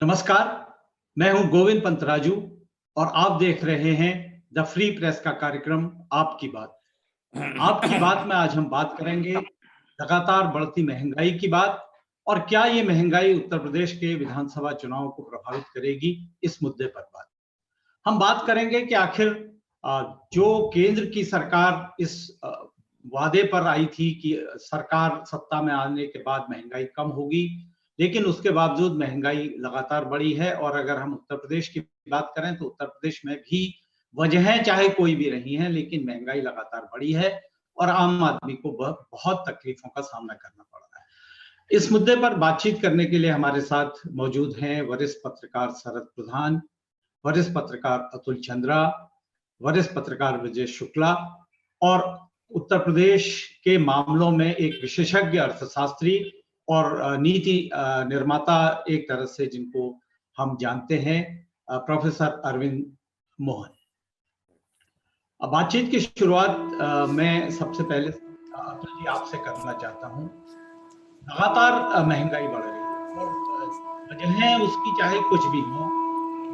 नमस्कार, मैं हूं गोविंद पंतराजू और आप देख रहे हैं द फ्री प्रेस का कार्यक्रम आपकी बात। आपकी बात में आज हम बात करेंगे लगातार बढ़ती महंगाई की बात और क्या ये महंगाई उत्तर प्रदेश के विधानसभा चुनाव को प्रभावित करेगी, इस मुद्दे पर बात। हम बात करेंगे कि आखिर जो केंद्र की सरकार इस वादे पर आई थी कि सरकार सत्ता में आने के बाद महंगाई कम होगी, लेकिन उसके बावजूद महंगाई लगातार बढ़ी है। और अगर हम उत्तर प्रदेश की बात करें तो उत्तर प्रदेश में भी वजहें चाहे कोई भी रही हैं, लेकिन महंगाई लगातार बढ़ी है और आम आदमी को बहुत तकलीफों का सामना करना पड़ रहा है। इस मुद्दे पर बातचीत करने के लिए हमारे साथ मौजूद हैं वरिष्ठ पत्रकार शरद प्रधान, वरिष्ठ पत्रकार अतुल चंद्रा, वरिष्ठ पत्रकार विजय शुक्ला और उत्तर प्रदेश के मामलों में एक विशेषज्ञ अर्थशास्त्री और नीति निर्माता एक तरह से जिनको हम जानते हैं, प्रोफेसर अरविंद मोहन। अब बातचीत की शुरुआत मैं सबसे पहले अतुल जी आपसे करना चाहता हूं। लगातार महंगाई बढ़ रही है और वजहें उसकी चाहे कुछ भी हो,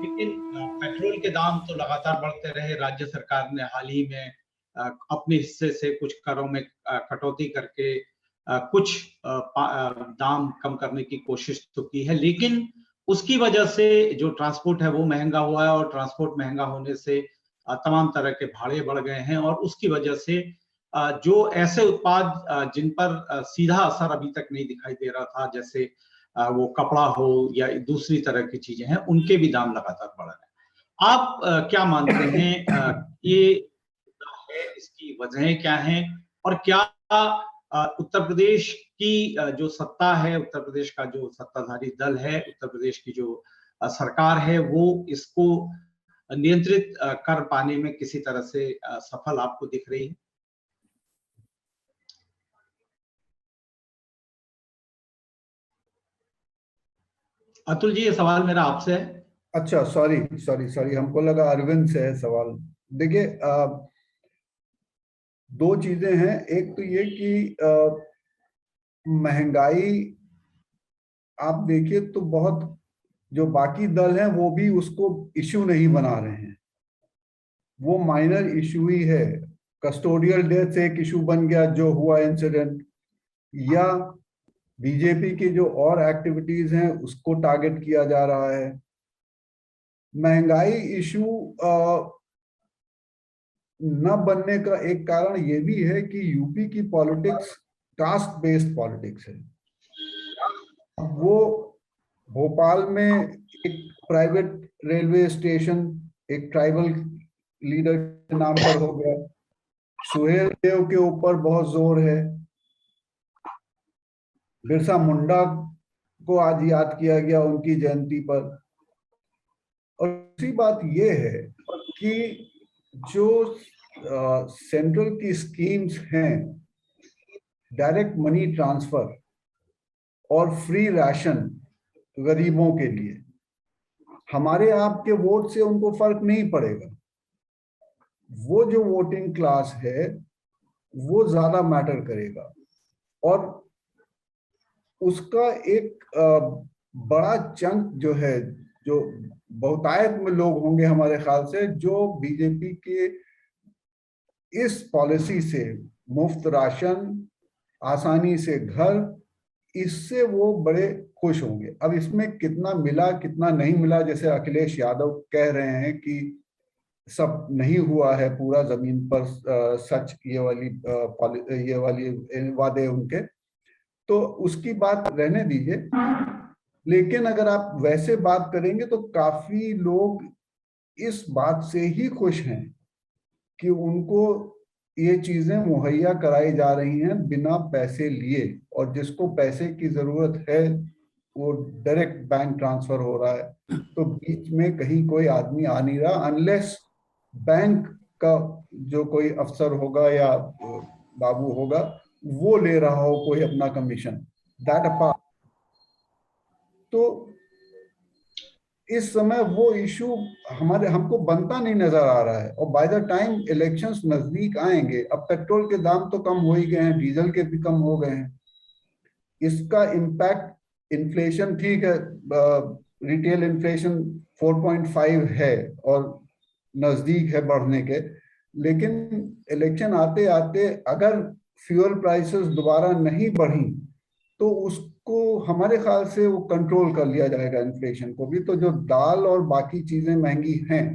लेकिन पेट्रोल के दाम तो लगातार बढ़ते रहे। राज्य सरकार ने हाल ही में अपने हिस्से से कुछ करों में कटौती करके कुछ दाम कम करने की कोशिश तो की है, लेकिन उसकी वजह से जो ट्रांसपोर्ट है वो महंगा हुआ है और ट्रांसपोर्ट महंगा होने से तमाम तरह के भाड़े बढ़ गए हैं और उसकी वजह से जो ऐसे उत्पाद जिन पर सीधा असर अभी तक नहीं दिखाई दे रहा था, जैसे वो कपड़ा हो या दूसरी तरह की चीजें हैं, उनके भी दाम लगातार बढ़ रहे हैं। आप क्या मानते हैं, ये है, इसकी वजहें क्या हैं और क्या उत्तर प्रदेश की जो सत्ता है, उत्तर प्रदेश का जो सत्ताधारी दल है, उत्तर प्रदेश की जो सरकार है, वो इसको नियंत्रित कर पाने में किसी तरह से सफल आपको दिख रही है? अतुल जी, ये सवाल मेरा आपसे है। अच्छा, सॉरी सॉरी सॉरी, हमको लगा अरविंद से है सवाल। देखिए, दो चीजें हैं। एक तो ये कि महंगाई आप देखिए तो बहुत, जो बाकी दल हैं वो भी उसको इश्यू नहीं बना रहे हैं, वो माइनर इश्यू ही है। कस्टोडियल डेथ एक इशू बन गया जो हुआ इंसिडेंट, या बीजेपी की जो और एक्टिविटीज हैं उसको टारगेट किया जा रहा है। महंगाई इशू न बनने का एक कारण ये भी है कि यूपी की पॉलिटिक्स कास्ट बेस्ड पॉलिटिक्स है। वो भोपाल में एक प्राइवेट रेलवे स्टेशन एक ट्राइबल लीडर के नाम पर हो गया, सुहेल देव के ऊपर बहुत जोर है, बिरसा मुंडा को आज याद किया गया उनकी जयंती पर। और दूसरी बात यह है कि जो सेंट्रल की स्कीम्स हैं, डायरेक्ट मनी ट्रांसफर और फ्री राशन गरीबों के लिए, हमारे आपके वोट से उनको फर्क नहीं पड़ेगा। वो जो वोटिंग क्लास है वो ज्यादा मैटर करेगा और उसका एक बड़ा चंक जो है, जो बहुतायत में लोग होंगे हमारे ख्याल से, जो बीजेपी के इस पॉलिसी से, मुफ्त राशन, आसानी से घर, इससे वो बड़े खुश होंगे। अब इसमें कितना मिला कितना नहीं मिला, जैसे अखिलेश यादव कह रहे हैं कि सब नहीं हुआ है पूरा जमीन पर सच, ये वाली वादे उनके, तो उसकी बात रहने दीजिए। लेकिन अगर आप वैसे बात करेंगे तो काफी लोग इस बात से ही खुश हैं कि उनको ये चीजें मुहैया कराई जा रही हैं बिना पैसे लिए, और जिसको पैसे की जरूरत है वो डायरेक्ट बैंक ट्रांसफर हो रहा है। तो बीच में कहीं कोई आदमी आ नहीं रहा, अनलेस बैंक का जो कोई अफसर होगा या बाबू होगा वो ले रहा हो कोई अपना कमीशन, दैट अपार्ट। तो इस समय वो इशू हमको बनता नहीं नजर आ रहा है। और बाय द टाइम इलेक्शंस नजदीक आएंगे, अब पेट्रोल के दाम तो कम हो ही गए हैं, डीजल के भी कम हो गए हैं, इसका इम्पैक्ट, इन्फ्लेशन ठीक है रिटेल इन्फ्लेशन 4.5 है और नजदीक है बढ़ने के, लेकिन इलेक्शन आते आते अगर फ्यूल प्राइसेस दोबारा नहीं बढ़ी तो उसको हमारे ख्याल से वो कंट्रोल कर लिया जाएगा इन्फ्लेशन को भी। तो जो दाल और बाकी चीजें महंगी हैं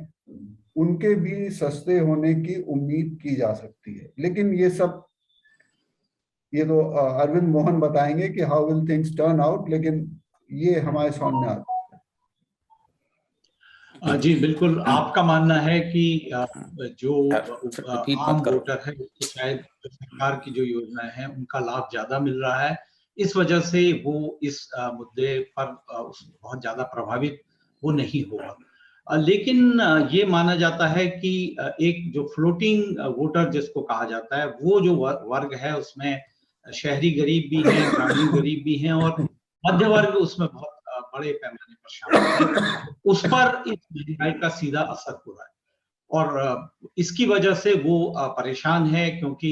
उनके भी सस्ते होने की उम्मीद की जा सकती है। लेकिन ये तो अरविंद मोहन बताएंगे कि how will things turn out, लेकिन ये हमारे सामने आता है। जी बिल्कुल, आपका मानना है कि जो रिपीट आम मत करो। वोटर है उसको शायद सरकार की जो योजनाएं हैं उनका लाभ ज्यादा मिल रहा है, इस वजह से वो इस मुद्दे पर बहुत ज्यादा प्रभावित वो नहीं होगा। लेकिन ये माना जाता है कि एक जो फ्लोटिंग वोटर जिसको कहा जाता है, वो जो वर्ग है उसमें शहरी गरीब भी हैं, ग्रामीण गरीब भी हैं और मध्य वर्ग उसमें बहुत बड़े पैमाने पर शामिल है। उस पर इस महंगाई का सीधा असर हो रहा है और इसकी वजह से वो परेशान है, क्योंकि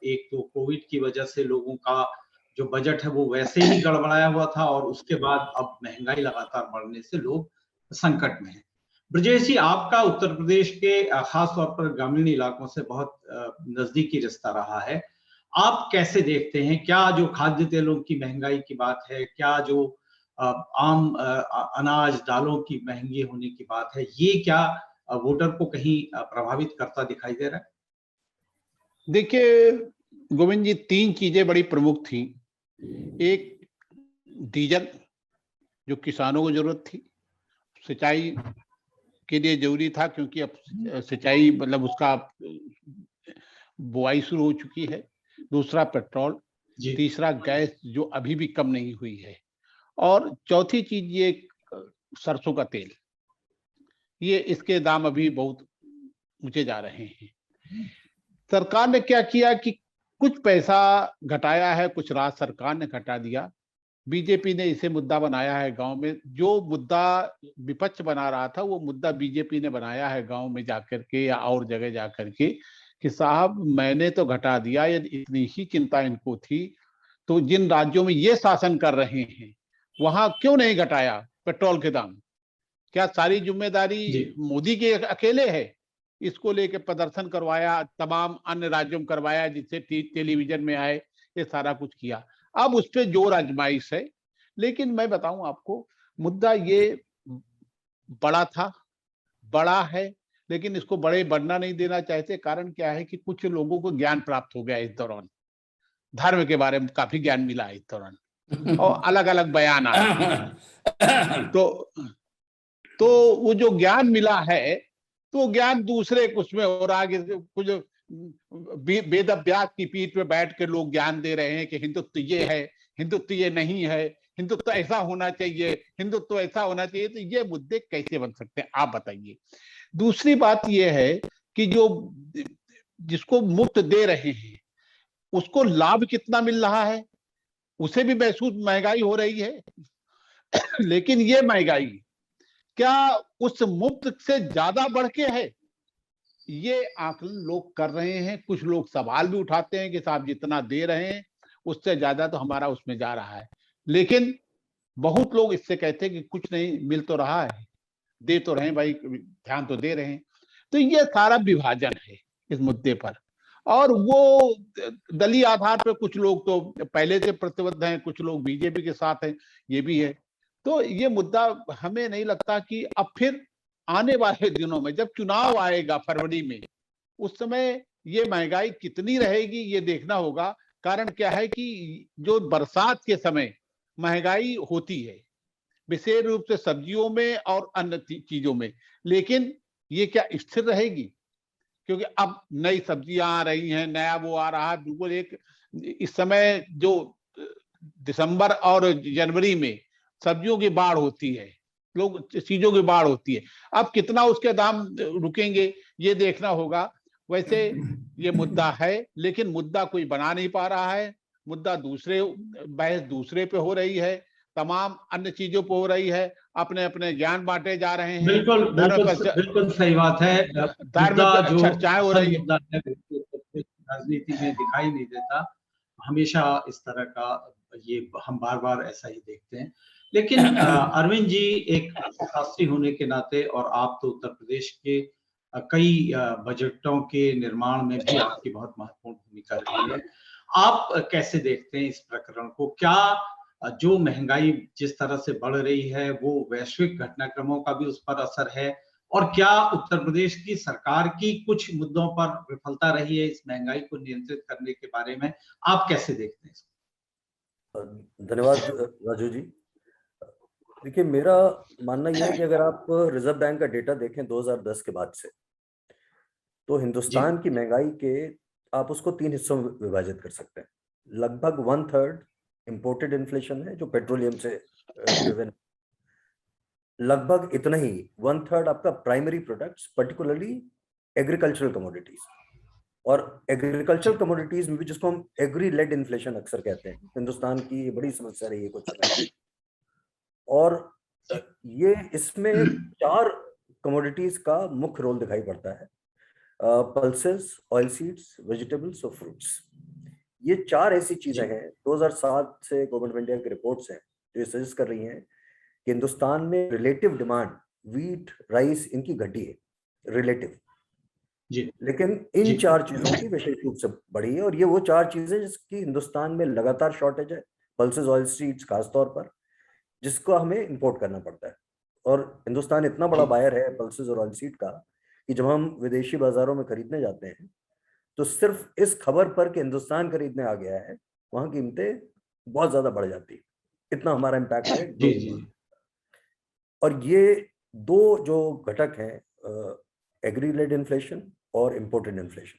एक तो कोविड की वजह से लोगों का जो बजट है वो वैसे ही गड़बड़ाया हुआ था और उसके बाद अब महंगाई लगातार बढ़ने से लोग संकट में हैं। ब्रजेश जी, आपका उत्तर प्रदेश के खास तौर पर ग्रामीण इलाकों से बहुत नजदीकी रिश्ता रहा है। आप कैसे देखते हैं, क्या जो खाद्य तेलों की महंगाई की बात है, क्या जो आम अनाज दालों की महंगी होने की बात है, ये क्या वोटर को कहीं प्रभावित करता दिखाई दे रहा है? देखिए गोविंद जी, 3 चीजें बड़ी प्रमुख थी। एक डीजल जो किसानों को जरूरत थी, सिंचाई के लिए जरूरी था, क्योंकि अब सिंचाई मतलब उसका बुआई शुरू हो चुकी है। दूसरा पेट्रोल, तीसरा गैस जो अभी भी कम नहीं हुई है, और चौथी चीज ये सरसों का तेल, ये इसके दाम अभी बहुत ऊंचे जा रहे हैं। सरकार ने क्या किया कि कुछ पैसा घटाया है, कुछ राज्य सरकार ने घटा दिया। बीजेपी ने इसे मुद्दा बनाया है गांव में। जो मुद्दा विपक्ष बना रहा था वो मुद्दा बीजेपी ने बनाया है गांव में जाकर के या और जगह जाकर के, कि साहब मैंने तो घटा दिया, यदि इतनी ही चिंता इनको थी तो जिन राज्यों में ये शासन कर रहे हैं वहां क्यों नहीं घटाया पेट्रोल के दाम? क्या सारी जिम्मेदारी मोदी के अकेले है? इसको लेके प्रदर्शन करवाया, तमाम अन्य राज्यों में करवाया, जिससे टेलीविजन में आए, ये सारा कुछ किया। अब उस पर जोर आजमाइश है। लेकिन मैं बताऊं आपको, मुद्दा ये बड़ा था, बड़ा है, लेकिन इसको बड़े बढ़ना नहीं देना चाहते। कारण क्या है कि कुछ लोगों को ज्ञान प्राप्त हो गया इस दौरान, धर्म के बारे में काफी ज्ञान मिला इस दौरान और अलग अलग बयान आए। तो वो जो ज्ञान मिला है तो ज्ञान दूसरे कुछ में और आगे कुछ वेद व्यास की पीठ पे बैठ के लोग ज्ञान दे रहे हैं कि हिंदुत्व ये है, हिंदुत्व ये नहीं है, हिंदुत्व ऐसा होना चाहिए, हिंदुत्व ऐसा होना चाहिए। तो ये मुद्दे कैसे बन सकते हैं, आप बताइए। दूसरी बात ये है कि जो जिसको मुफ्त दे रहे हैं उसको लाभ कितना मिल रहा है, उसे भी महसूस महंगाई हो रही है। लेकिन ये महंगाई क्या उस मुफ्त से ज्यादा बढ़ के है, ये आकलन लोग कर रहे हैं। कुछ लोग सवाल भी उठाते हैं कि साहब जितना दे रहे हैं उससे ज्यादा तो हमारा उसमें जा रहा है। लेकिन बहुत लोग इससे कहते हैं कि कुछ नहीं, मिल तो रहा है, दे तो रहे हैं भाई, ध्यान तो दे रहे हैं। तो ये सारा विभाजन है इस मुद्दे पर। और वो दलीय आधार पर कुछ लोग तो पहले से प्रतिबद्ध हैं, कुछ लोग बीजेपी के साथ हैं, ये भी है। तो ये मुद्दा हमें नहीं लगता कि अब फिर आने वाले दिनों में जब चुनाव आएगा फरवरी में, उस समय ये महंगाई कितनी रहेगी ये देखना होगा। कारण क्या है कि जो बरसात के समय महंगाई होती है विशेष रूप से सब्जियों में और अन्य चीजों में, लेकिन ये क्या स्थिर रहेगी? क्योंकि अब नई सब्जियां आ रही हैं, नया वो आ रहा है। बिल्कुल एक इस समय जो दिसंबर और जनवरी में सब्जियों की बाढ़ होती है, लोग चीजों की बाढ़ होती है, अब कितना उसके दाम रुकेंगे ये देखना होगा। वैसे ये मुद्दा है, लेकिन मुद्दा कोई बना नहीं पा रहा है। मुद्दा बहस दूसरे पे हो रही है, तमाम अन्य चीजों पे हो रही है, अपने अपने ज्ञान बांटे जा रहे हैं। बिल्कुल बिल्कुल सही बात है। मुद्दा जो चर्चाएं हो रही है, मुद्दा है राजनीति में दिखाई नहीं देता, हमेशा इस तरह का ये हम बार बार ऐसा ही देखते हैं। लेकिन अरविंद जी, एक अर्थशास्त्री होने के नाते और आप तो उत्तर प्रदेश के कई बजटों के निर्माण में भी आपकी बहुत महत्वपूर्ण भूमिका रही है। आप कैसे देखते हैं इस प्रकरण को? क्या जो महंगाई जिस तरह से बढ़ रही है वो वैश्विक घटनाक्रमों का भी उस पर असर है? और क्या उत्तर प्रदेश की सरकार की कुछ मुद्दों पर विफलता रही है इस महंगाई को नियंत्रित करने के बारे में? आप कैसे देखते हैं इसको? धन्यवाद राजू जी। देखिए, मेरा मानना यह है कि अगर आप रिजर्व बैंक का डेटा देखें 2010 के बाद से, तो हिंदुस्तान की महंगाई के आप उसको 3 हिस्सों में विभाजित कर सकते हैं। लगभग 1/3 इंपोर्टेड इन्फ्लेशन है जो पेट्रोलियम से ड्रिवन, लगभग इतना ही 1/3 आपका primary products, particularly agricultural commodities. और एग्रीकल्चरल कमोडिटीज में भी, जिसको हम एग्री लेड इन्फ्लेशन अक्सर कहते हैं, हिंदुस्तान की बड़ी समस्या रही है कुछ समय। और ये इसमें 4 कमोडिटीज का मुख्य रोल दिखाई पड़ता है, पल्सेस, ऑयल सीड्स, वेजिटेबल्स और फ्रूट्स। ये 4 ऐसी चीजें हैं, 2007 से गवर्नमेंट ऑफ इंडिया की रिपोर्ट्स हैं जो ये सजेस्ट कर रही हैं कि हिंदुस्तान में रिलेटिव डिमांड व्हीट, राइस, इनकी घटी है रिलेटिव, लेकिन इन 4 चीजों की विशेष रूप से बढ़ी है। और ये वो 4 चीजें जिसकी हिंदुस्तान में लगातार शॉर्टेज है, पल्सेस, ऑयल सीड्स खासतौर पर, जिसको हमें इंपोर्ट करना पड़ता है। और हिंदुस्तान इतना बड़ा बायर है पल्सेस और ऑयल सीड का कि जब हम विदेशी बाजारों में खरीदने जाते हैं तो सिर्फ इस खबर पर कि हिंदुस्तान खरीदने आ गया है, वहां कीमतें बहुत ज्यादा बढ़ जाती है। इतना हमारा इम्पैक्ट है। और ये 2 जो घटक हैं, एग्री लेड इन्फ्लेशन और इंपोर्टेड इन्फ्लेशन,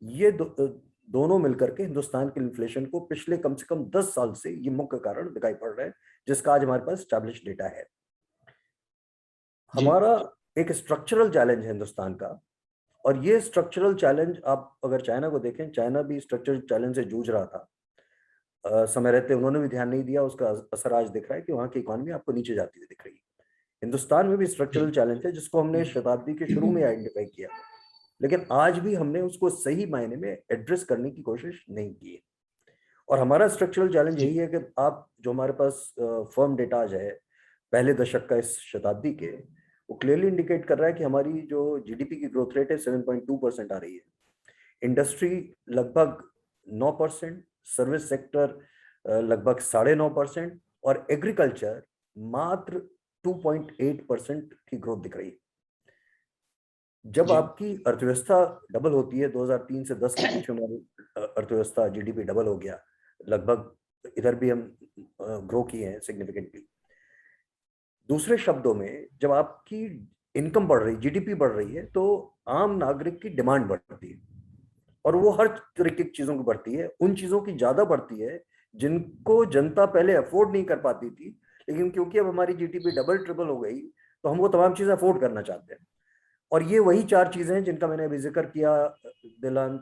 ये दोनों मिलकर के हिंदुस्तान के इन्फ्लेशन को पिछले कम से कम 10 साल से ये मुख्य कारण दिखाई पड़ रहा है, जिसका आज हमारे पास एस्टैब्लिश डेटा है। हमारा एक स्ट्रक्चरल चैलेंज है हिंदुस्तान का, और ये स्ट्रक्चरल चैलेंज, आप अगर चाइना को देखें, चाइना भी स्ट्रक्चरल चैलेंज से जूझ रहा था समय रहते, उन्होंने भी ध्यान नहीं दिया, उसका असर आज दिख रहा है कि वहां की इकोनॉमी आपको नीचे जाती हुई दिख रही है। हिंदुस्तान में भी स्ट्रक्चरल चैलेंज है जिसको हमने शताब्दी के शुरू में आइडेंटिफाई किया, लेकिन आज भी हमने उसको सही मायने में एड्रेस करने की कोशिश नहीं की है। और हमारा स्ट्रक्चरल चैलेंज यही है कि आप जो हमारे पास फर्म डेटा आज है पहले दशक का इस शताब्दी के, वो क्लियरली इंडिकेट कर रहा है कि हमारी जो जीडीपी की ग्रोथ रेट है 7.2% आ रही है, इंडस्ट्री लगभग 9%, सर्विस सेक्टर लगभग 9.5%, और एग्रीकल्चर मात्र 2.8% की ग्रोथ दिख रही है। जब आपकी अर्थव्यवस्था डबल होती है, 2003 से 10 के बीच में हमारी अर्थव्यवस्था जीडीपी डबल हो गया, लगभग इधर भी हम ग्रो किए हैं सिग्निफिकेंटली। दूसरे शब्दों में, जब आपकी इनकम बढ़ रही, जीडीपी बढ़ रही है, तो आम नागरिक की डिमांड बढ़ती है, और वो हर तरीके की चीजों की बढ़ती है। उन चीजों की ज्यादा बढ़ती है जिनको जनता पहले अफोर्ड नहीं कर पाती थी, लेकिन क्योंकि अब हमारी जीडीपी डबल ट्रिपल हो गई तो हम वो तमाम चीजें अफोर्ड करना चाहते हैं। और ये वही 4 चीजें हैं जिनका मैंने अभी जिक्र किया, तिलहन,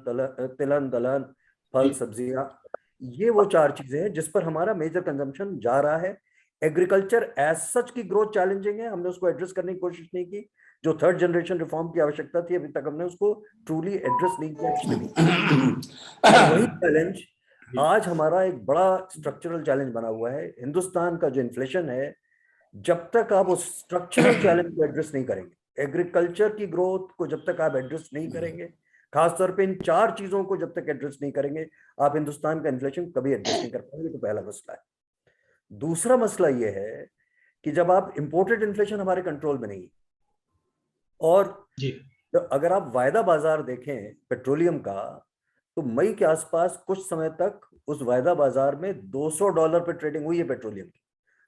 दलहन, फल, सब्जियां, ये वो 4 चीजें हैं जिस पर हमारा मेजर कंजम्पशन जा रहा है। एग्रीकल्चर एज सच की ग्रोथ चैलेंजिंग है, हमने उसको एड्रेस करने की कोशिश नहीं की। जो 3rd जनरेशन रिफॉर्म की आवश्यकता थी, अभी तक हमने उसको ट्रूली एड्रेस नहीं किया। वही चैलेंज आज हमारा एक बड़ा स्ट्रक्चरल चैलेंज बना हुआ है। हिंदुस्तान का जो इन्फ्लेशन है, जब तक आप उस स्ट्रक्चरल चैलेंज को एड्रेस नहीं करेंगे, एग्रीकल्चर की ग्रोथ को जब तक आप एड्रेस नहीं करेंगे, खासतौर पे इन 4 चीजों को जब तक एड्रेस नहीं करेंगे, आप हिंदुस्तान का इन्फ्लेशन कभी एड्रेस नहीं कर पाएंगे। तो पहला मसला है। दूसरा मसला यह है कि जब आप इंपोर्टेड इन्फ्लेशन हमारे कंट्रोल में नहीं, और तो अगर आप वायदा बाजार देखें पेट्रोलियम का, तो मई के आसपास कुछ समय तक उस वायदा बाजार में $200 पे ट्रेडिंग हुई है पेट्रोलियम की।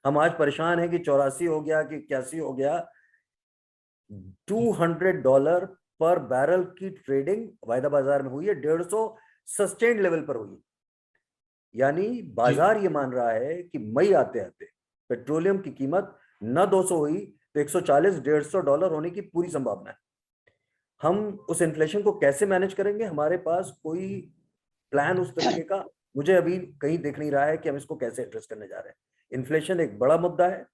हम आज परेशान हैं कि 84 हो गया कि 81 हो गया। $200 पर बैरल की ट्रेडिंग वायदा बाजार में हुई है, 150 सस्टेन्ड लेवल पर हुई। यानी बाजार ये मान रहा है कि मई आते आते पेट्रोलियम की कीमत न 200 हुई तो 140-150 होने की पूरी संभावना है। हम उस इन्फ्लेशन को कैसे मैनेज करेंगे? हमारे पास कोई प्लान उस तरीके का मुझे अभी कहीं दिख नहीं रहा है कि हम इसको कैसे एड्रेस करने जा रहे हैं। इन्फ्लेशन एक बड़ा मुद्दा है,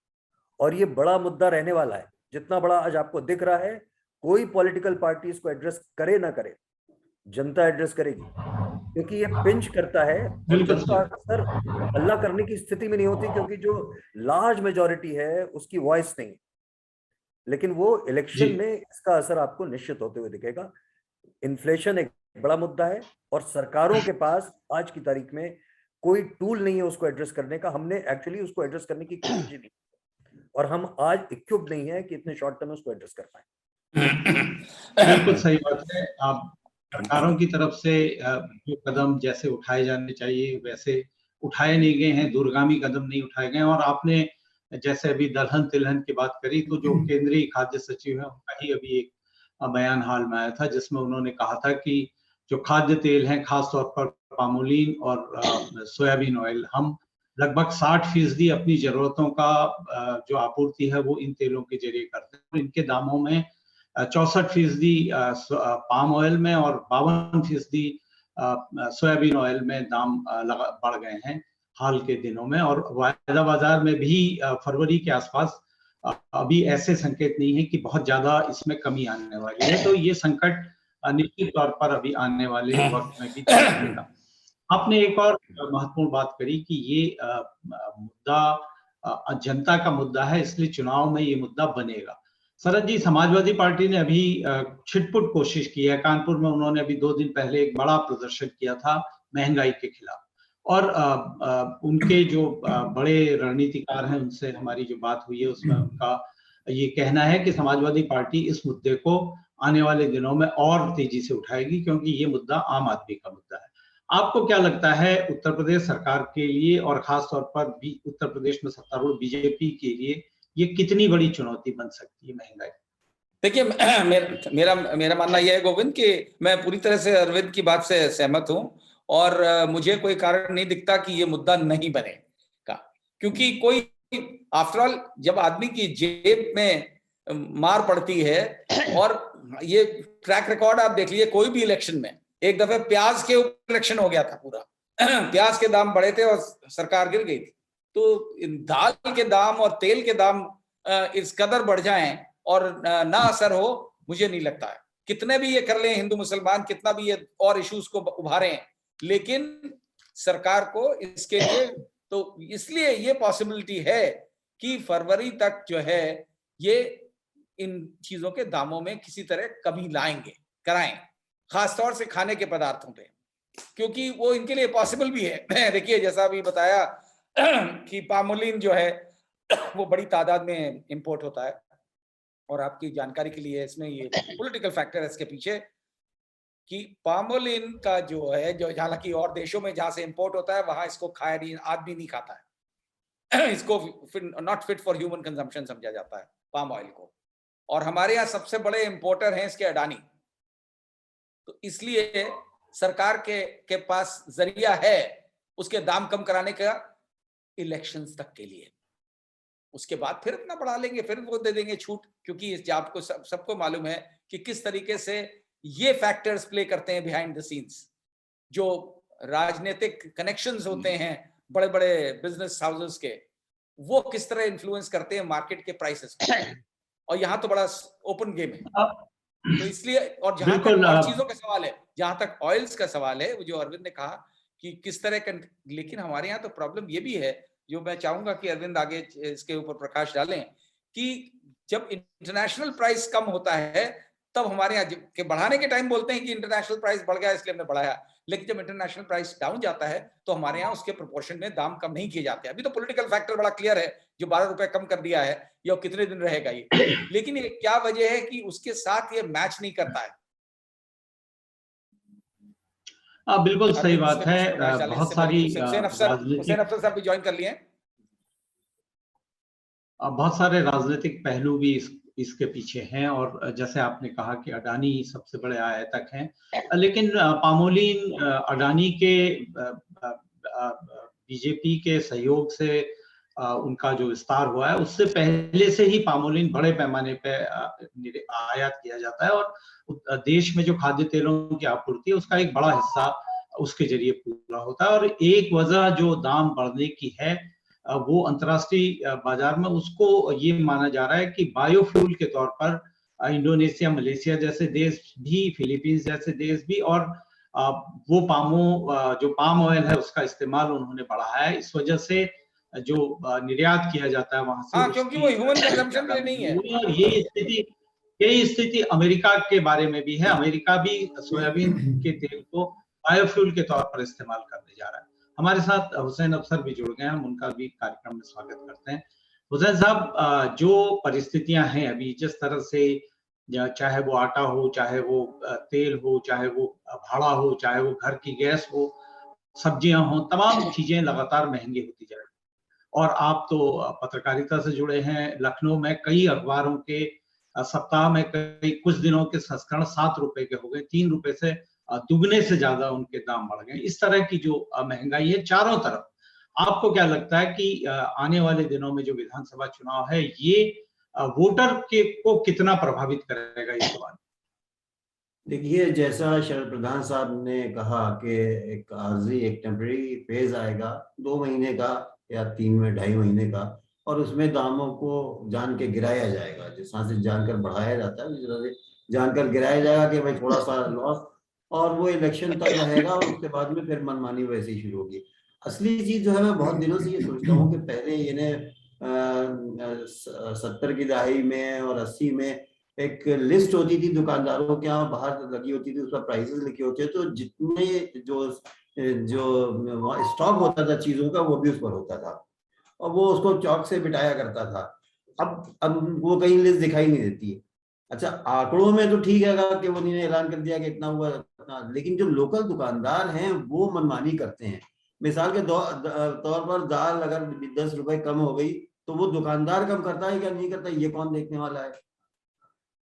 और ये बड़ा मुद्दा रहने वाला है। जितना बड़ा आज आपको दिख रहा है, कोई पॉलिटिकल पार्टी इसको एड्रेस करे ना करे, जनता एड्रेस करेगी, क्योंकि ये पिंच करता है और बिल्कुल जनता अक्सर हल्ला करने की स्थिति में नहीं होती, क्योंकि जो लार्ज मेजॉरिटी है उसकी वॉइस नहीं। लेकिन वो इलेक्शन जी। में इसका असर आपको निश्चित होते हुए दिखेगा। इन्फ्लेशन एक बड़ा मुद्दा है और सरकारों के पास आज की तारीख में कोई टूल नहीं है उसको एड्रेस करने का। हमने एक्चुअली उसको एड्रेस करने की कोशिश ही नहीं और हम आज इक्विप्ड नहीं है कि इतने शॉर्ट टर्म में उसको एड्रेस कर पाए। बिल्कुल सही बात है। आप सरकारों की तरफ से जो कदम जैसे उठाए जाने चाहिए वैसे उठाए नहीं गए हैं, दूरगामी कदम नहीं उठाए गए। और आपने जैसे अभी दलहन तिलहन की बात करी, तो जो केंद्रीय खाद्य सचिव है उनका ही अभी एक बयान हाल में आया था, जिसमें उन्होंने कहा था कि जो खाद्य तेल है, खासतौर पर पामोलिन और सोयाबीन ऑयल, हम लगभग 60% अपनी जरूरतों का जो आपूर्ति है वो इन तेलों के जरिए करते हैं। इनके दामों में 64% पाम ऑयल में और 52% सोयाबीन ऑयल में दाम बढ़ गए हैं हाल के दिनों में। और वायदा बाजार में भी फरवरी के आसपास अभी ऐसे संकेत नहीं है कि बहुत ज्यादा इसमें कमी आने वाली है। तो ये संकट निश्चित तौर पर अभी आने वाले वक्त में भी रहेगा। आपने एक और महत्वपूर्ण बात करी कि ये मुद्दा जनता का मुद्दा है, इसलिए चुनाव में ये मुद्दा बनेगा। शरद जी, समाजवादी पार्टी ने अभी छिटपुट कोशिश की है। कानपुर में उन्होंने अभी 2 दिन पहले एक बड़ा प्रदर्शन किया था महंगाई के खिलाफ। और उनके जो बड़े रणनीतिकार हैं उनसे हमारी जो बात हुई है उसमें उनका ये कहना है कि समाजवादी पार्टी इस मुद्दे को आने वाले दिनों में और तेजी से उठाएगी, क्योंकि ये मुद्दा आम आदमी का मुद्दा है। आपको क्या लगता है उत्तर प्रदेश सरकार के लिए और खास तौर पर भी उत्तर प्रदेश में सत्तारूढ़ बीजेपी के लिए ये कितनी बड़ी चुनौती बन सकती है महंगाई? देखिए, मेरा मानना यह है गोविंद कि मैं पूरी तरह से अरविंद की बात से सहमत हूं और मुझे कोई कारण नहीं दिखता कि ये मुद्दा नहीं बनेगा, क्योंकि कोई आफ्टर ऑल जब आदमी की जेब में मार पड़ती है, और ये ट्रैक रिकॉर्ड आप देख लीजिए, कोई भी इलेक्शन में, एक दफे प्याज के ऊपर इलेक्शन हो गया था पूरा प्याज के दाम बढ़े थे और सरकार गिर गई थी। तो दाल के दाम और तेल के दाम इस कदर बढ़ जाएं और ना असर हो, मुझे नहीं लगता है। कितने भी ये कर लें हिंदू मुसलमान, कितना भी ये और इश्यूज को उभारें, लेकिन सरकार को इसके लिए, तो इसलिए ये पॉसिबिलिटी है कि फरवरी तक जो है ये इन चीजों के दामों में किसी तरह कमी कराएं, खासतौर से खाने के पदार्थों पे, क्योंकि वो इनके लिए पॉसिबल भी है। देखिए, जैसा अभी बताया कि पामोलिन जो है वो बड़ी तादाद में इंपोर्ट होता है, और आपकी जानकारी के लिए इसमें ये पॉलिटिकल फैक्टर है इसके पीछे कि पामोलिन का जो है, जो हालांकि और देशों में जहां से इंपोर्ट होता है वहां इसको खाया नहीं, आदमी नहीं खाता है इसको not fit for human consumption समझा जाता है पाम ऑयल को, और हमारे यहाँ सबसे बड़े इंपोर्टर हैं इसके अडानी। तो इसलिए सरकार के पास जरिया है उसके दाम कम कराने का इलेक्शंस तक के लिए। उसके बाद फिर अपना बढ़ा लेंगे, फिर वो दे देंगे छूट, क्योंकि आपको सबको मालूम है कि किस तरीके से ये फैक्टर्स प्ले करते हैं बिहाइंड द सीन्स। जो राजनीतिक कनेक्शंस होते हैं बड़े बड़े बिजनेस हाउसेस के, वो किस तरह इन्फ्लुएंस करते हैं मार्केट के प्राइसेस को। और यहाँ तो बड़ा ओपन गेम है। तो इसलिए, और जहां तक और चीजों का सवाल है, जहां तक ऑयल्स का सवाल है, जो अरविंद ने कहा कि किस तरह, लेकिन हमारे यहाँ तो प्रॉब्लम ये भी है, जो मैं चाहूंगा कि अरविंद आगे इसके ऊपर प्रकाश डालें, कि जब इंटरनेशनल प्राइस कम होता है तब हमारे यहाँ के बढ़ाने के टाइम बोलते हैं कि इंटरनेशनल प्राइस बढ़ गया इसलिए हमने बढ़ाया, लेकिन जब इंटरनेशनल प्राइस डाउन जाता है तो हमारे यहाँ उसके प्रोपोर्शन में दाम कम नहीं किए जाते। अभी तो पॉलिटिकल फैक्टर बड़ा क्लियर है, जो 12 रुपए कम कर दिया है, ये कितने दिन रहेगा ये, लेकिन ये क्या वजह है कि उसके साथ ये मैच नहीं करता है। बिल्कुल सही बात है। बहुत सारी हुसैन अफसर साहब भी ज्वाइन कर लिए हैं। बहुत सारे राजनीतिक पहलू भी इसके पीछे हैं, और जैसे आपने कहा कि अडानी सबसे बड़े आयातक हैं, लेकिन पामोलिन अडानी के बीजेपी के सहयोग से उनका जो विस्तार हुआ है, उससे पहले से ही पामोलिन बड़े पैमाने पे आयात किया जाता है, और देश में जो खाद्य तेलों की आपूर्ति है उसका एक बड़ा हिस्सा उसके जरिए पूरा होता है। और एक वजह जो दाम बढ़ने की है वो अंतर्राष्ट्रीय बाजार में उसको ये माना जा रहा है कि बायोफ्यूल के तौर पर इंडोनेशिया, मलेशिया जैसे देश भी, फिलीपींस जैसे देश भी, और वो जो पाम ऑयल है उसका इस्तेमाल उन्होंने बढ़ाया है। इस वजह से जो निर्यात किया जाता है वहां से, हाँ, क्योंकि वो ह्यूमन कंजम्पशन के लिए नहीं है। और यही स्थिति अमेरिका के बारे में भी है। अमेरिका भी सोयाबीन के तेल को बायोफ्यूल के तौर पर इस्तेमाल करने जा रहा है। हमारे साथ हुसैन अफसर भी जुड़ गए हैं, हम उनका भी कार्यक्रम में स्वागत करते हैं। हुसैन साहब, जो परिस्थितियां हैं अभी, जिस तरह से चाहे वो आटा हो, चाहे वो तेल हो, चाहे वो भाड़ा हो, चाहे वो घर की गैस हो, सब्जियां हो, तमाम चीजें लगातार महंगी होती जा रही हैं। और आप तो पत्रकारिता से जुड़े हैं। लखनऊ में कई अखबारों के सप्ताह में कुछ दिनों के संस्करण 7 रुपए के हो गए, 3 रुपए से दुगने से ज्यादा उनके दाम बढ़ गए। इस तरह की जो महंगाई है चारों तरफ, आपको क्या लगता है कि आने वाले दिनों में जो विधानसभा चुनाव है, ये वोटर को कितना प्रभावित करेगा, ये सवाल? देखिए, जैसा शरद प्रधान साहब ने कहा कि एक आर्जी, एक टेम्परेरी फेज आएगा 2 महीने का या 2.5 महीने का, और उसमें दामों को जान के गिराया जाएगा। जिस तरह से जानकर बढ़ाया जाता है, उस तरह से जानकर गिराया जाएगा कि भाई थोड़ा सा लॉस, और वो इलेक्शन तक रहेगा, और उसके बाद में फिर मनमानी वैसे ही शुरू होगी। असली चीज जो है, मैं बहुत दिनों से ये सोचता हूँ कि पहले इन्हें 70 की दहाई में और 80 में एक लिस्ट होती थी दुकानदारों के यहाँ बाहर लगी होती थी, उसका प्राइसेस लिखे होते थे, तो जितने जो स्टॉक होता था चीजों का, वो भी उस पर होता था, और वो उसको चौक से बिठाया करता था। अब वो कहीं लिस्ट दिखाई नहीं देती। अच्छा, आंकड़ों में तो ठीक है कि वो उन्होंने ऐलान कर दिया कि इतना हुआ इतना, लेकिन जो लोकल दुकानदार हैं वो मनमानी करते हैं। मिसाल के तौर पर दाल अगर 10 रुपए कम हो गई, तो वो दुकानदार कम करता है क्या नहीं करता, ये कौन देखने वाला है?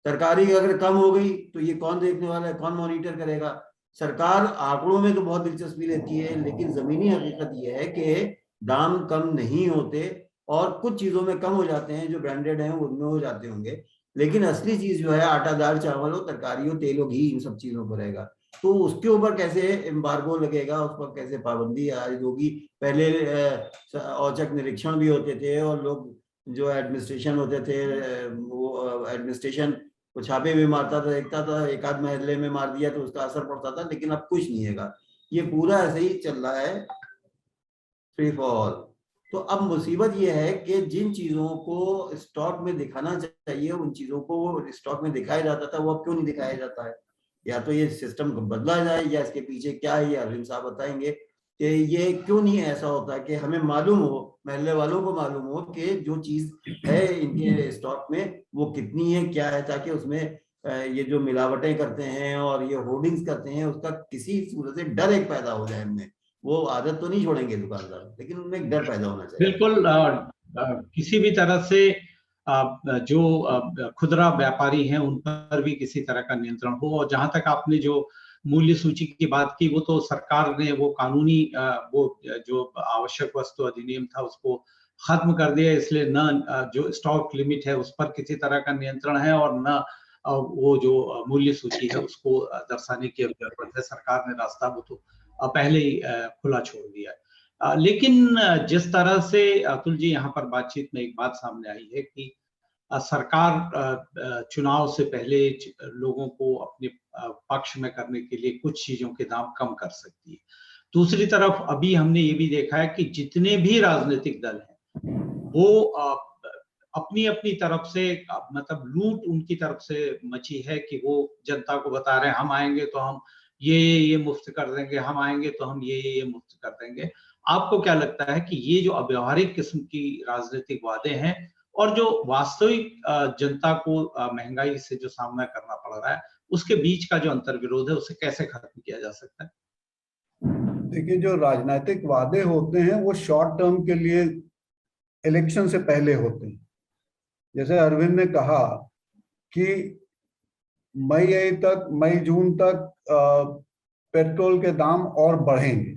तरकारी अगर कम हो गई, तो ये कौन देखने वाला है, कौन मॉनिटर करेगा? सरकार आंकड़ों में तो बहुत दिलचस्पी लेती है, लेकिन जमीनी हकीकत यह है कि दाम कम नहीं होते, और कुछ चीजों में कम हो जाते हैं जो ब्रांडेड हैं उनमें हो जाते होंगे, लेकिन असली चीज जो है आटा, दाल, चावल हो, तरकारी हो, तेल हो, घी, इन सब चीजों पर रहेगा। तो उसके ऊपर कैसे एम्बार्गो लगेगा, उस पर कैसे पाबंदी आयद होगी? पहले औचक निरीक्षण भी होते थे, और लोग जो एडमिनिस्ट्रेशन होते थे, वो एडमिनिस्ट्रेशन वो छापे भी मारता था, देखता था, एक आध महल्ले में मार दिया तो उसका असर पड़ता था, लेकिन अब कुछ नहीं है। ये पूरा ऐसे ही चल रहा है, फ्री फॉर ऑल। तो अब मुसीबत ये है कि जिन चीजों को स्टॉक में दिखाना चाहिए, उन चीजों को वो स्टॉक में दिखाया जाता था, वो अब क्यों नहीं दिखाया जाता है? या तो ये सिस्टम बदला जाए, या इसके पीछे क्या है, ये अरविंद साहब बताएंगे कि ये क्यों नहीं ऐसा होता कि हमें मालूम हो, महल्ले वालों को मालूम हो कि जो चीज है इनके स्टॉक में वो कितनी है, क्या है, ताकि उसमें ये जो मिलावटें करते हैं और ये होर्डिंग्स करते हैं, उसका किसी सूरत से डर एक पैदा हो जाए उनमें। वो आदत तो नहीं छोड़ेंगे दुकानदार, लेकिन उनमें एक डर पैदा होना चाहिए। बिल्कुल। किसी भी तरह से जो खुदरा व्यापारी हैं उन पर भी किसी तरह का नियंत्रण हो। और जहां तक आपने जो मूल्य सूची की बात की, वो तो सरकार ने वो कानूनी वो जो आवश्यक वस्तु अधिनियम था उसको खत्म कर दिया, इसलिए न जो स्टॉक लिमिट है उस पर किसी तरह का नियंत्रण है, और न वो जो मूल्य सूची है उसको दर्शाने की जरूरत है। सरकार ने रास्ता वो तो पहले ही खुला छोड़ दिया है। लेकिन जिस तरह से अतुल जी यहाँ पर बातचीत में एक बात सामने आई है कि सरकार चुनाव से पहले लोगों को अपने पक्ष में करने के लिए कुछ चीजों के दाम कम कर सकती है। दूसरी तरफ अभी हमने ये भी देखा है कि जितने भी राजनीतिक दल हैं वो अपनी अपनी तरफ से, मतलब लूट उनकी तरफ से मची है कि वो जनता को बता रहे हैं हम आएंगे तो हम ये मुफ्त कर देंगे, हम आएंगे तो हम ये मुफ्त कर देंगे। आपको क्या लगता है कि ये जो अव्यावहारिक किस्म की राजनीतिक वादे हैं और जो वास्तविक जनता को महंगाई से जो सामना करना पड़ रहा है, उसके बीच का जो अंतर्विरोध है उसे कैसे खत्म किया जा सकता है? देखिए, जो राजनीतिक वादे होते हैं वो शॉर्ट टर्म के लिए इलेक्शन से पहले होते हैं। जैसे अरविंद ने कहा कि मई जून तक पेट्रोल के दाम और बढ़ेंगे,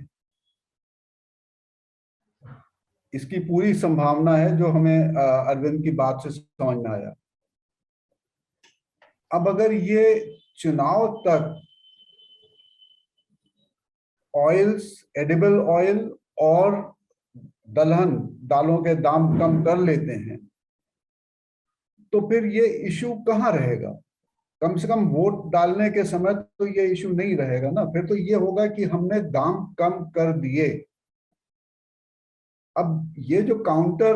इसकी पूरी संभावना है, जो हमें अरविंद की बात से समझ में आया। अब अगर ये चुनाव तक ऑयल्स, एडिबल ऑयल और दलहन दालों के दाम कम कर लेते हैं, तो फिर ये इशू कहाँ रहेगा? कम से कम वोट डालने के समय तो ये इशू नहीं रहेगा ना। फिर तो ये होगा कि हमने दाम कम कर दिए। अब ये जो काउंटर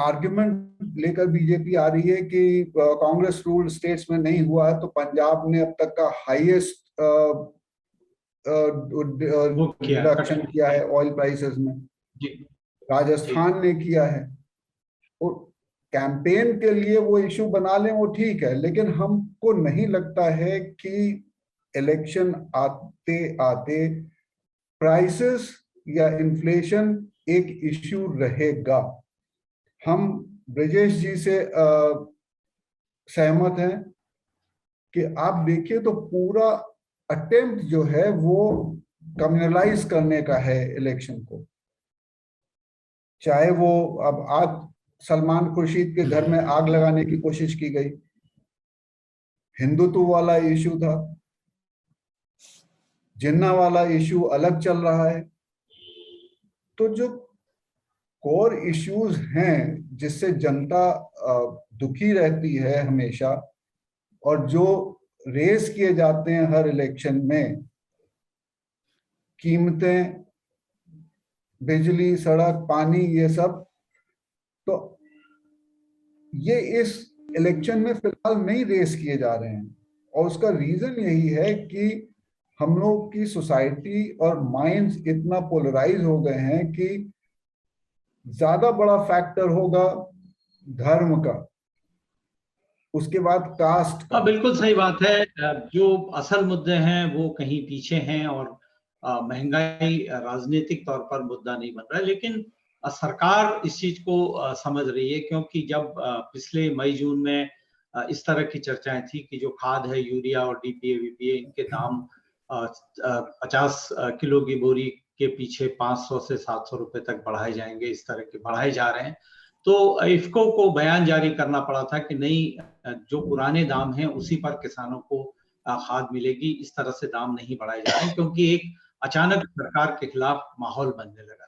आर्गुमेंट लेकर बीजेपी आ रही है कि कांग्रेस रूल स्टेट्स में नहीं हुआ है, तो पंजाब ने अब तक का हाईएस्ट रिडक्शन किया है ऑयल प्राइसेस में, राजस्थान ने किया है। और कैंपेन के लिए वो इशू बना लें वो ठीक है, लेकिन हमको नहीं लगता है कि इलेक्शन आते आते प्राइसेस या इन्फ्लेशन एक इश्यू रहेगा। हम ब्रजेश जी से सहमत हैं कि आप देखिए तो पूरा अटेम्प्ट जो है वो कम्युनलाइज करने का है इलेक्शन को। चाहे वो अब आज सलमान खुर्शीद के घर में आग लगाने की कोशिश की गई, हिंदुत्व वाला इशू था, जिन्ना वाला इशू अलग चल रहा है। तो जो कोर इश्यूज हैं जिससे जनता दुखी रहती है हमेशा, और जो रेस किए जाते हैं हर इलेक्शन में, कीमतें, बिजली, सड़क, पानी, ये सब, तो ये इस इलेक्शन में फिलहाल नहीं रेस किए जा रहे हैं। और उसका रीजन यही है कि हम लोग की सोसाइटी और माइंड्स इतना पोलराइज हो गए हैं कि ज्यादा बड़ा फैक्टर होगा धर्म का, उसके बाद कास्ट का। बिल्कुल सही बात है। जो असल मुद्दे हैं वो कहीं पीछे हैं, और महंगाई राजनीतिक तौर पर मुद्दा नहीं बन रहा है, लेकिन सरकार इस चीज को समझ रही है, क्योंकि जब पिछले मई जून में इस तरह की चर्चाएं थी कि जो खाद है, यूरिया और डीपीए वीपीए, इनके दाम 50 किलो की बोरी के पीछे 500 से 700 रुपए तक बढ़ाए जाएंगे, इस तरह के बढ़ाए जा रहे हैं, तो इफ्को को बयान जारी करना पड़ा था कि नहीं, जो पुराने दाम हैं उसी पर किसानों को खाद मिलेगी, इस तरह से दाम नहीं बढ़ाए जा रहे हैं, क्योंकि एक अचानक सरकार के खिलाफ माहौल बनने लगा था।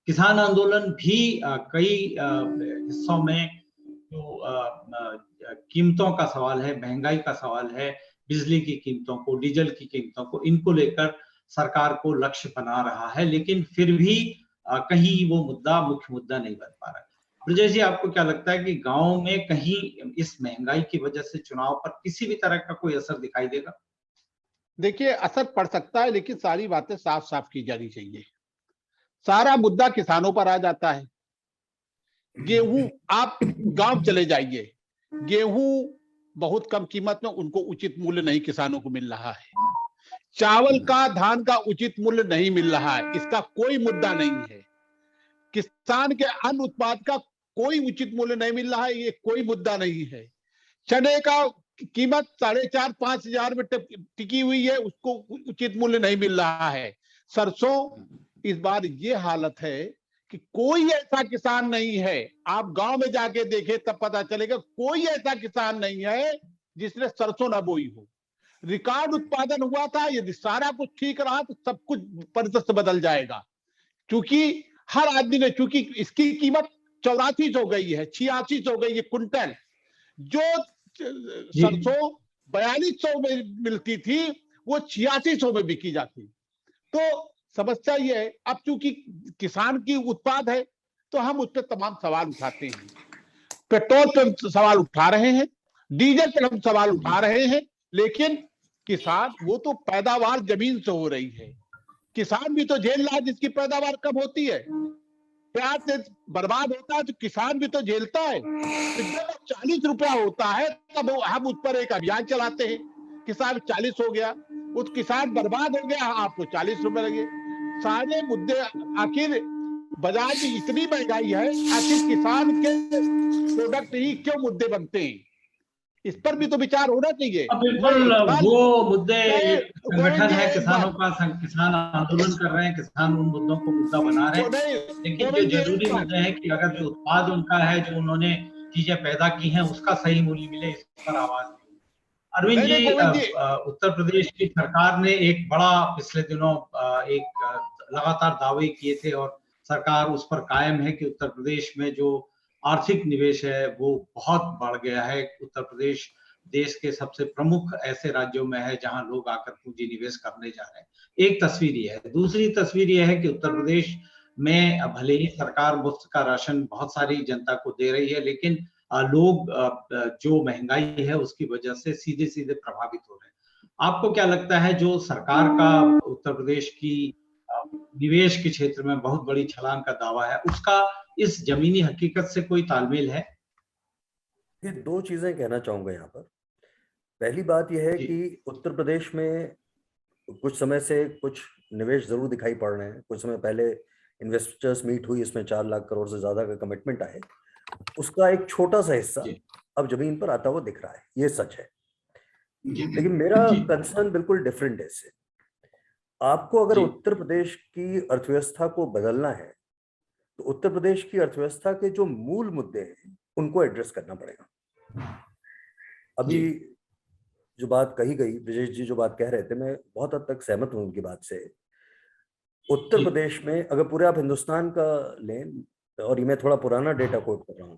किसान आंदोलन भी कई हिस्सों में जो कीमतों का सवाल है, महंगाई का सवाल है, बिजली की कीमतों को, डीजल की कीमतों को, इनको लेकर सरकार को लक्ष्य बना रहा है, लेकिन फिर भी कहीं वो मुद्दा मुख्य मुद्दा नहीं बन पा रहा है। ब्रजेश जी, आपको क्या लगता है कि गांव में कहीं इस महंगाई की वजह से चुनाव पर किसी भी तरह का कोई असर दिखाई देगा? देखिए, असर पड़ सकता है, लेकिन सारी बातें साफ साफ की जानी चाहिए। सारा मुद्दा किसानों पर आ जाता है। गेहूं, आप गांव चले जाइए, गेहूं बहुत कम कीमत में, उनको उचित मूल्य नहीं किसानों को मिल रहा है। चावल का, धान का उचित मूल्य नहीं मिल रहा है, इसका कोई मुद्दा नहीं है। किसान के अन्न उत्पाद का कोई उचित मूल्य नहीं मिल रहा है, ये कोई मुद्दा नहीं है। चने का कीमत 4,500-5 हजार में टिकी हुई है, उसको उचित मूल्य नहीं मिल रहा है। सरसों, इस बार ये हालत है कि कोई ऐसा किसान नहीं है, आप गांव में जाके देखें तब पता चलेगा, कोई ऐसा किसान नहीं है जिसने सरसों ना बोई हो। रिकॉर्ड उत्पादन हुआ था। यदि सारा कुछ ठीक रहा तो सब कुछ परिदृश्य बदल जाएगा, क्योंकि हर आदमी ने, चूंकि इसकी कीमत 8400 हो गई है, 8600 हो गई है कुंटल। जो सरसों 4200 में मिलती थी, वो 8600 में बिकी जाती। तो समस्या ये है, अब चूंकि किसान की उत्पाद है तो हम उस पर तमाम सवाल उठाते हैं। पेट्रोल पर सवाल उठा रहे हैं, डीजल पर हम सवाल उठा रहे हैं, लेकिन किसान, वो तो पैदावार जमीन से हो रही है। किसान भी तो झेल रहा है जिसकी पैदावार कम होती है। प्याज से बर्बाद होता है तो किसान भी तो झेलता है। तो जब 40 रुपया होता है तब हम उस पर एक अभियान चलाते हैं कि साहब 40 हो गया, उस किसान बर्बाद हो गया, आपको 40 रुपए लगे। सारे मुद्दे, आखिर बाजार में इतनी महंगाई है, आखिर किसान के प्रोडक्ट ही क्यों मुद्दे बनते हैं? इस पर भी तो विचार होना चाहिए। बिल्कुल, वो मुद्दे, संगठन है किसानों का, किसान आंदोलन कर रहे हैं, किसान उन मुद्दों को मुद्दा बना रहे हैं, लेकिन जो जरूरी मुद्दे हैं कि अगर जो उत्पाद उनका है, जो उन्होंने चीजें पैदा की हैं, उसका सही मूल्य मिले, इस पर आवाज। अरविंद जी, उत्तर प्रदेश की सरकार ने एक बड़ा पिछले दिनों एक लगातार दावे किए थे, और सरकार उस पर कायम है कि उत्तर प्रदेश में जो आर्थिक निवेश है वो बहुत बढ़ गया है। उत्तर प्रदेश देश के सबसे प्रमुख ऐसे राज्यों में है जहां लोग आकर पूंजी निवेश करने जा रहे हैं। एक तस्वीर ये है। दूसरी तस्वीर ये है कि उत्तर प्रदेश में भले ही सरकार मुफ्त का राशन बहुत सारी जनता को दे रही है, लेकिन लोग जो महंगाई है उसकी वजह से सीधे सीधे प्रभावित हो रहे हैं। आपको क्या लगता है जो सरकार का उत्तर प्रदेश की निवेश के क्षेत्र में बहुत बड़ी छलांग का दावा है, उसका इस जमीनी हकीकत से कोई तालमेल है? ये दो चीजें कहना चाहूंगा यहाँ पर। पहली बात यह है कि उत्तर प्रदेश में कुछ समय से कुछ निवेश जरूर दिखाई पड़ रहे हैं। कुछ समय पहले इन्वेस्टर्स मीट हुई, इसमें 4 लाख करोड़ से ज्यादा का कमिटमेंट आए, उसका एक छोटा सा हिस्सा अब जमीन पर आता हुआ दिख रहा है, ये सच है। लेकिन मेरा कंसर्न बिल्कुल डिफरेंट है इससे। आपको अगर उत्तर प्रदेश की अर्थव्यवस्था को बदलना है तो उत्तर प्रदेश की अर्थव्यवस्था के जो मूल मुद्दे हैं उनको एड्रेस करना पड़ेगा। अभी जो बात कही गई, ब्रजेश जी जो बात कह रहे थे, मैं बहुत हद तक सहमत हूं उनकी बात से। उत्तर प्रदेश में अगर पूरे आप हिंदुस्तान का लें, और ये मैं थोड़ा पुराना डेटा कोट कर रहा हूं,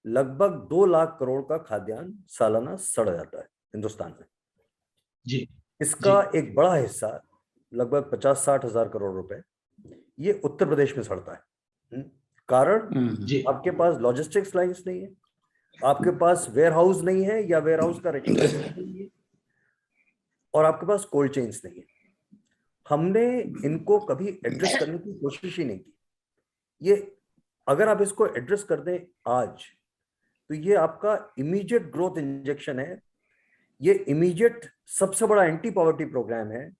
लगभग 2 लाख करोड़ का खाद्यान्न सालाना सड़ जाता है हिंदुस्तान में। इसका एक बड़ा हिस्सा, लगभग 50-60 हजार करोड़ रुपए, ये उत्तर प्रदेश में सड़ता है। कारण आपके पास लॉजिस्टिक्स लाइंस नहीं है, आपके पास वेयर हाउस नहीं है या वेयर हाउस का रजिस्ट्रेशन नहीं है, और आपके पास कोल्ड चेन्स नहीं है। हमने इनको कभी एड्रेस करने की कोशिश ही नहीं की। ये अगर आप इसको एड्रेस कर दें आज, तो ये आपका इमीडिएट ग्रोथ इंजेक्शन है, ये इमीडिएट सबसे बड़ा एंटी पॉवर्टी प्रोग्राम है,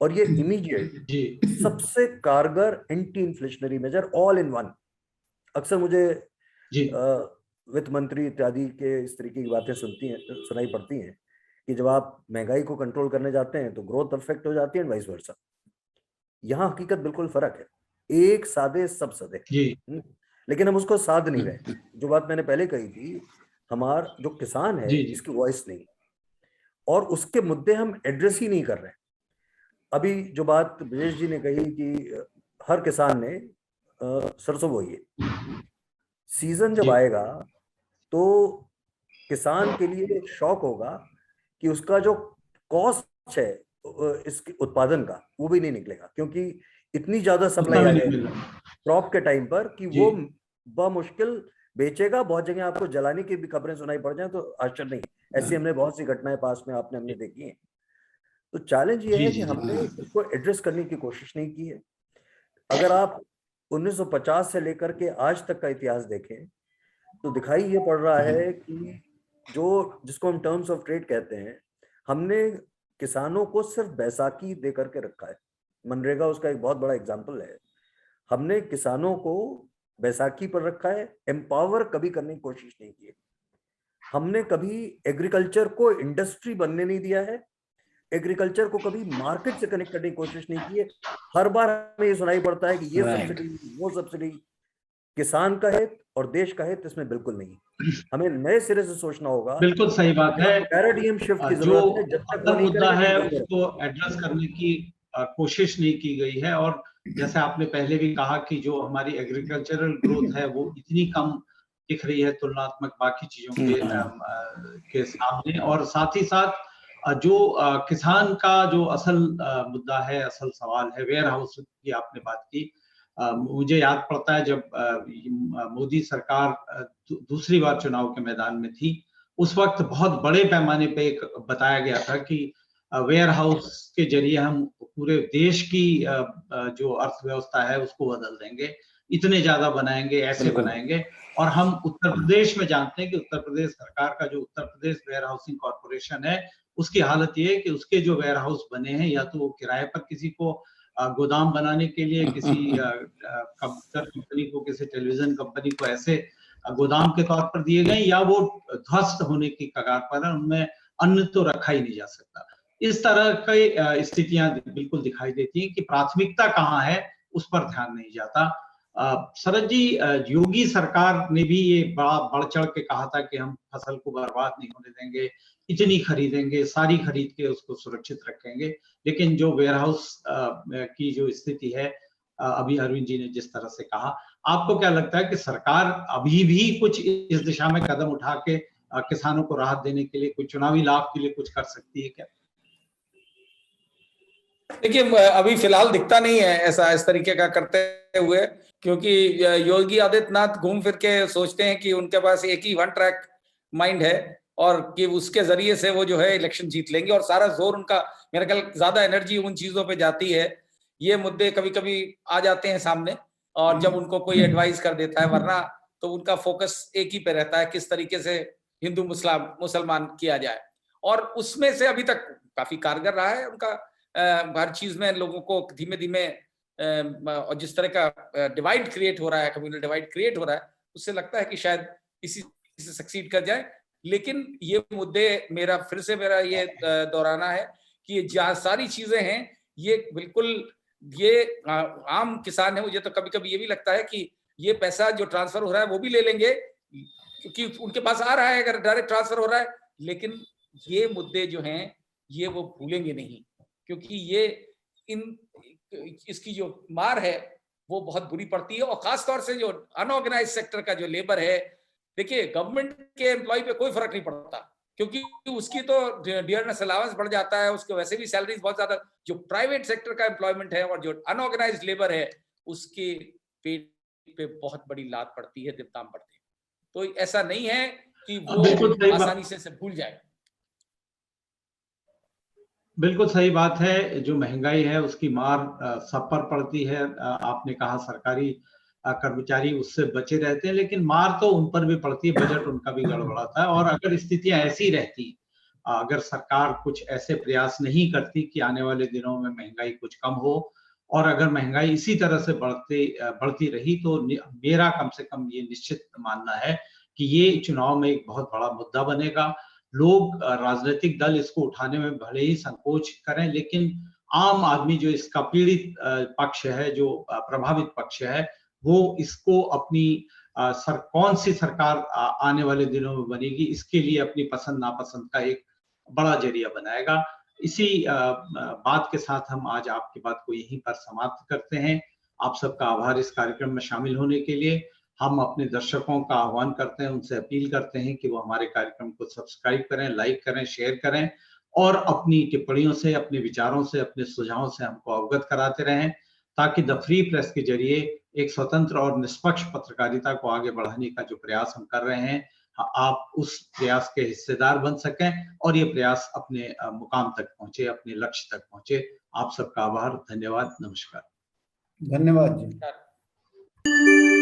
और ये इमीडिएट सबसे कारगर anti inflationary measure all in one. अक्सर मुझे वित्त मंत्री इत्यादि के इस तरीके की बातें सुनाई पड़ती हैं कि जब आप महंगाई को कंट्रोल करने जाते हैं तो ग्रोथ अफेक्ट हो जाती है, वाइस वर्सा। यहाँ हकीकत बिल्कुल फर्क है। एक सादे सब सदे, लेकिन हम उसको साध नहीं रहे। जो बात मैंने पहले कही थी, हमारा जो किसान है इसकी वॉइस नहीं, और उसके मुद्दे हम एड्रेस ही नहीं कर रहे। अभी जो बात ब्रजेश जी ने कही कि हर किसान ने सरसों बोई है, सीजन जब आएगा तो किसान के लिए शौक होगा कि उसका जो कॉस्ट है इसके उत्पादन का, वो भी नहीं निकलेगा, क्योंकि इतनी ज्यादा सप्लाई आ जाएगी क्रॉप के टाइम पर कि वो बमुश्किल बेचेगा। बहुत जगह आपको जलाने की भी खबरें सुनाई पड़ जाए तो आश्चर्य नहीं, ऐसी हमने बहुत सी घटनाएं पास में हमने देखी हैं। तो चैलेंज ये है कि हमने इसको एड्रेस करने की कोशिश नहीं की है। अगर आप 1950 से लेकर के आज तक का इतिहास देखें तो दिखाई ये पड़ रहा है कि जिसको हम टर्म्स ऑफ ट्रेड कहते हैं, हमने किसानों को सिर्फ बैसाखी दे करके रखा है। मनरेगा उसका एक बहुत बड़ा एग्जाम्पल है। हमने किसानों को बैसाखी पर रखा है, एम्पावर कभी करने की कोशिश नहीं की है। हमने कभी एग्रीकल्चर को इंडस्ट्री बनने नहीं दिया है, एग्रीकल्चर को कभी मार्केट से कनेक्ट करने की कोशिश नहीं की है। हर बार हमें ये सुनाई पड़ता है कि ये सब्सिडी, वो सब्सिडी। किसान का हित और देश का हित इसमें बिल्कुल नहीं। हमें नए सिरे से सोचना होगा। बिल्कुल सही बात है। पैराडाइम शिफ्ट की जो जरूरत है। जब तक मुद्दा है उसको एड्रेस करने की कोशिश नहीं की गई है। और जैसे आपने पहले भी कहा कि जो हमारी एग्रीकल्चरल ग्रोथ है वो इतनी कम दिख रही है तुलनात्मक बाकी चीजों के सामने। और साथ ही साथ जो किसान का जो असल मुद्दा है, असल सवाल है, वेयर हाउस की आपने बात की। मुझे याद पड़ता है जब मोदी सरकार दूसरी बार चुनाव के मैदान में थी, उस वक्त बहुत बड़े पैमाने पे बताया गया था कि वेयर हाउस के जरिए हम पूरे देश की जो अर्थव्यवस्था है उसको बदल देंगे, इतने ज्यादा बनाएंगे, ऐसे बनाएंगे। और हम उत्तर प्रदेश में जानते हैं कि उत्तर प्रदेश सरकार का जो Uttar Pradesh where housing corporation है, उसकी हालत ये है कि उसके जो वेयर हाउस बने हैं या तो वो किराए पर किसी को गोदाम बनाने के लिए, किसी कंप्यूटर कंपनी को, किसी टेलीविजन कंपनी को ऐसे गोदाम के तौर पर दिए गए, या वो ध्वस्त होने की कगार पर है, उनमें अन्न तो रखा ही नहीं जा सकता। इस तरह की स्थितियां बिल्कुल दिखाई देती हैं कि प्राथमिकता कहाँ है उस पर ध्यान नहीं जाता। शरद जी, योगी सरकार ने भी ये बड़ा बढ़ चढ़ के कहा था कि हम फसल को बर्बाद नहीं होने देंगे, इतनी खरीदेंगे, सारी खरीद के उसको सुरक्षित रखेंगे। लेकिन जो वेयर हाउस की जो स्थिति है, अभी अरविंद जी ने जिस तरह से कहा, आपको क्या लगता है कि सरकार अभी भी कुछ इस दिशा में कदम उठा के किसानों को राहत देने के लिए, कुछ चुनावी लाभ के लिए कुछ कर सकती है क्या? देखिए, अभी फिलहाल दिखता नहीं है ऐसा इस तरीके का करते हुए, क्योंकि योगी आदित्यनाथ घूम फिर के सोचते हैं कि उनके पास एक ही वन ट्रैक माइंड है और कि उसके जरिए से वो जो है इलेक्शन जीत लेंगे, और सारा जोर उनका, मेरा ख्याल ज्यादा एनर्जी उन चीजों पे जाती है। ये मुद्दे कभी कभी आ जाते हैं सामने और जब उनको कोई एडवाइस कर देता है, वरना तो उनका फोकस एक ही पे रहता है, किस तरीके से हिंदू मुसलमान किया जाए, और उसमें से अभी तक काफी कारगर रहा है उनका। हर चीज में लोगों को धीमे धीमे और जिस तरह का डिवाइड क्रिएट हो रहा है, कम्युनल डिवाइड क्रिएट हो रहा है, उससे लगता है कि शायद इसी से सक्सीड कर जाए। लेकिन ये मुद्दे मेरा ये दोहराना है कि ये सारी चीजें हैं, ये बिल्कुल ये आम किसान है, मुझे तो कभी कभी ये भी लगता है कि ये पैसा जो ट्रांसफर हो रहा है वो भी ले लेंगे, क्योंकि उनके पास आ रहा है अगर डायरेक्ट ट्रांसफर हो रहा है, लेकिन ये मुद्दे जो हैं ये वो भूलेंगे नहीं, क्योंकि ये इसकी जो मार है वो बहुत बुरी पड़ती है, और खासतौर से जो अनऑर्गेनाइज सेक्टर का जो लेबर है, देखिए गवर्नमेंट के एम्प्लॉय पे कोई फर्क नहीं पड़ता, क्योंकि उसकी तो डियरनेस अलाउंस बढ़ जाता है, उसके वैसे भी सैलरीज बहुत ज्यादा। जो प्राइवेट सेक्टर का एम्प्लॉयमेंट है और जो अनऑर्गेनाइज लेबर है, उसके पेट पे बहुत बड़ी लात पड़ती है, दाम बढ़ते हैं। तो ऐसा नहीं है कि वो आसानी से भूल जाए। बिल्कुल सही बात है। जो महंगाई है उसकी मार सब पर पड़ती है। आपने कहा सरकारी कर्मचारी उससे बचे रहते हैं, लेकिन मार तो उन पर भी पड़ती है, बजट उनका भी गड़बड़ाता है। और अगर स्थितियां ऐसी रहती, अगर सरकार कुछ ऐसे प्रयास नहीं करती कि आने वाले दिनों में महंगाई कुछ कम हो, और अगर महंगाई इसी तरह से बढ़ती रही, तो मेरा कम से कम ये निश्चित मानना है कि ये चुनाव में एक बहुत बड़ा मुद्दा बनेगा। लोग, राजनीतिक दल इसको उठाने में भले ही संकोच करें, लेकिन आम आदमी जो इसका पीड़ित पक्ष है, जो प्रभावित पक्ष है, वो इसको अपनी कौन सी सरकार आने वाले दिनों में बनेगी, इसके लिए अपनी पसंद नापसंद का एक बड़ा जरिया बनाएगा। इसी बात के साथ हम आज आपकी बात को यहीं पर समाप्त करते हैं। आप सबका आभार इस कार्यक्रम में शामिल होने के लिए। हम अपने दर्शकों का आह्वान करते हैं, उनसे अपील करते हैं कि वो हमारे कार्यक्रम को सब्सक्राइब करें, लाइक करें, शेयर करें, और अपनी टिप्पणियों से, अपने विचारों से, अपने सुझावों से हमको अवगत कराते रहें, ताकि द फ्री प्रेस के जरिए एक स्वतंत्र और निष्पक्ष पत्रकारिता को आगे बढ़ाने का जो प्रयास हम कर रहे हैं, आप उस प्रयास के हिस्सेदार बन सकें और ये प्रयास अपने मुकाम तक पहुंचे, अपने लक्ष्य तक पहुंचे। आप सबका आभार, धन्यवाद, नमस्कार। धन्यवाद जी।